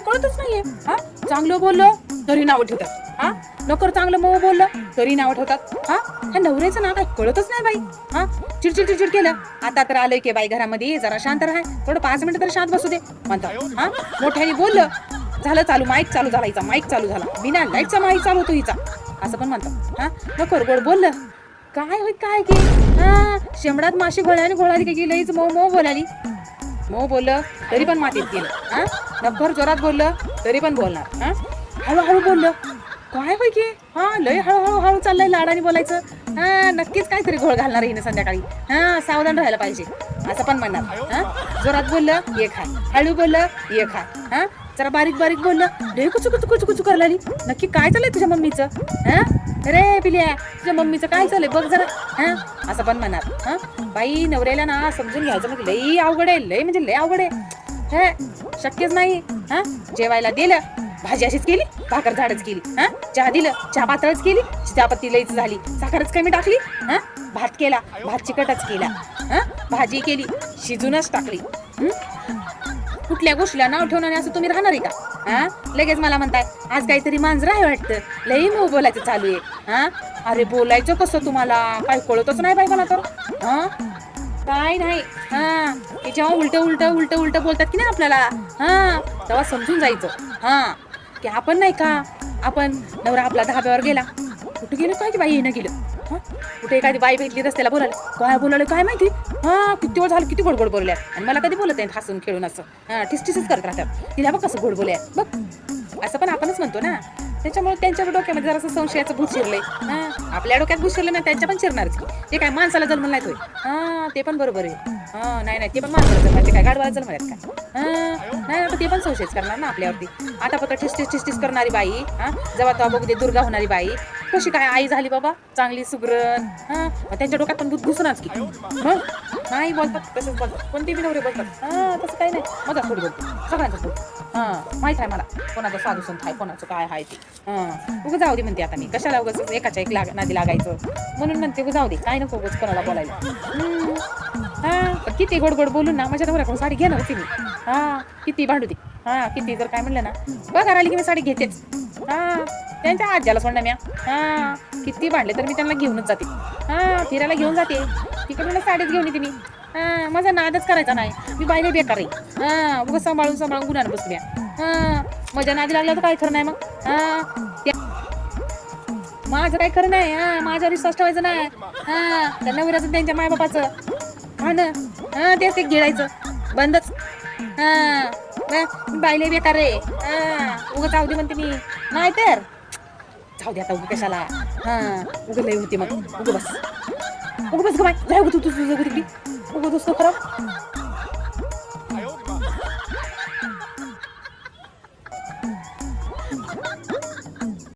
कळतच नाहीये. हा चांगलं बोललं तरी नाव ठेवतात. हा नकर चांगलं मऊ बोललं तरी नाव ठेवतात. हा ह्या नवऱ्याचं नाव काय कळतच नाही बाई. हा चिडचिड चिडचिड केलं. आता तर आलोय की बाई घरामध्ये, जरा शांत राहा, थोडं 5 मिनिटं तरी शांत बसू दे म्हणतात. हा मोठ्याने बोललं झालं चालू, माईक चालू झाला हिचा, माईक चालू झाला, बिना लाईटचा माईक चालू होतो हिचा, असं पण म्हणतात. हा नकर गोड बोललं काय होय काय की. हा शेंबडात माशी घोळ्याने घोळाली की गेलं मऊ मऊ बोलाली. मऊ बोललं तरी पण मातीत गेलं. हा नक्कर जोरात बोललं तरी पण बोलणार. हा हळूहळू बोललं काय होय की. हा लय हळूहळू हळू चाललंय लाडाने बोलायचं. हा नक्कीच काहीतरी घोळ घालणार हिने संध्याकाळी. हा सावधान राहायला पाहिजे असं पण म्हणणार. हा जोरात बोललं एक हाय, हळू बोललं एक हाय. हा जरा बारीक बारीक बोललं लय कुचू कुचू कुचू कुचू करायला. नक्की काय चाललंय तुझ्या मम्मीचं. हा अरे पिल्या तुझ्या मम्मीचं काय चाललंय बघ जरा. हा असं पण म्हणणार. हा बाई नवऱ्याला ना समजून घ्यायचं म्हणजे लई अवघड आहे, लय म्हणजे लय अवघड आहे. हे शक्यच नाही. हा जेवायला दिलं भाजी अशीच केली, भाकर झाडच केली. हा चहा दिलं चहा पातळच केली, चहापत्ती लईच झाली, साखरच कमी टाकली. हा भात केला भात चिकटच केला. हा भाजी केली शिजूनच टाकली. कुठल्या गोष्टीला नाव ठेवणार असं तुम्ही राहणार आहे का. हा लगेच मला म्हणताय आज काहीतरी मांजर आहे वाटतं, लई मऊ बोलायचं चालू आहे. हा अरे बोलायचं कसं तुम्हाला काय कळतच नाही बाई मला तर. हा काय नाही. हा की जेव्हा उलट उलट उलट उलट बोलतात की नाही आपल्याला, हा तेव्हा समजून जायचं. हा की आपण नाही का, आपण नवरा आपला धाब्यावर गेला, कुठे गेलं काय की बाई येणं गेलं. हा कुठे एखादी बाई भेटली रस्त्याला बोलायला, काय बोलायला काय माहिती. हा किती वेळ झालं किती गोड गोड बोलल्या, आणि मला कधी बोलत नाही हसून खेळून असं. हा ठिसठिसच करत राहतात. तिला बघ कसं गोड बोलल्या बघ, असं पण आपणच म्हणतो ना. त्याच्यामुळे त्यांच्या डोक्यामध्ये जरासं संशयाचं भूत शिरलंय. हा आपल्या डोक्यात भूत शिरलं ना त्यांच्या पण शिरणारच की. ते काय माणसाला जन्म नाही होय. हा ते पण बरोबर आहे. हा नाही नाही ते पण माणसाला जन्म, ते काय गाडवाला जन्म आहेत का. नाही आता ते पण संशयच करणार ना आपल्यावरती. आता फक्त ठिसठिस ठिसठिस करणारी बाई, हा जेव्हा तेव्हा बघू दे दुर्गा होणारी बाई कशी काय आई झाली बाबा चांगली सुगरण. हा त्यांच्या डोक्यात पण भूत घुसणारच की. मग नाही बोलतात तसंच बोलतात, कोणते बी नवरे बोलतात. हा तसं काही नाही, मजा थोडी बोलतो सगळ्यांचं बोलतो. हा माहित आहे मला कोणाचं साधू संत आहे कोणाचं काय आहे ते. हा उगं जाऊ दे म्हणते आता मी, कशाला उगाच एकाच्या एक नादी लागायचं म्हणून म्हणते उगं जाऊ दे, काय नको उगाच कोणाला बोलायला. हा पण किती गोड गोड बोलून ना माझ्या नवऱ्याकडून साडी घेणार होती मी. हा किती भांडू दे. हा किती जर काय म्हणलं ना बघा आली की मी साडी घेतेच. हा त्यांच्या आज्याला सोडणार मी. हा किती भांडले तर मी त्यांना घेऊनच जाते. हा फिरायला घेऊन जाते, तिकडे मला साडीच घेऊन येते मी. हा माझा नादच करायचा नाही, मी बाईला बेकार आहे. हा उगं सांभाळून सांभाळून गुन्ह्यानं बसल्या. हा माझ्या नादी लागला तर काय खरं नाही मग. हा माझं काय खरं नाही. हा माझ्यावर विश्वास ठेवायचं नाही. हा त्या नवऱ्याचं त्यांच्या मायबापाचं हा ना. हा तेच ते गिळायचं बंदच. हा बाईले बेकार रे. हा उगं जाऊ दे म्हणते मी, नाही तर जाऊ दे आता उगं कशाला. हा उगं लय होते मग, उगं बस ग बाय, जाऊ तू तुझं तिकडे उगं दुसरं खरं.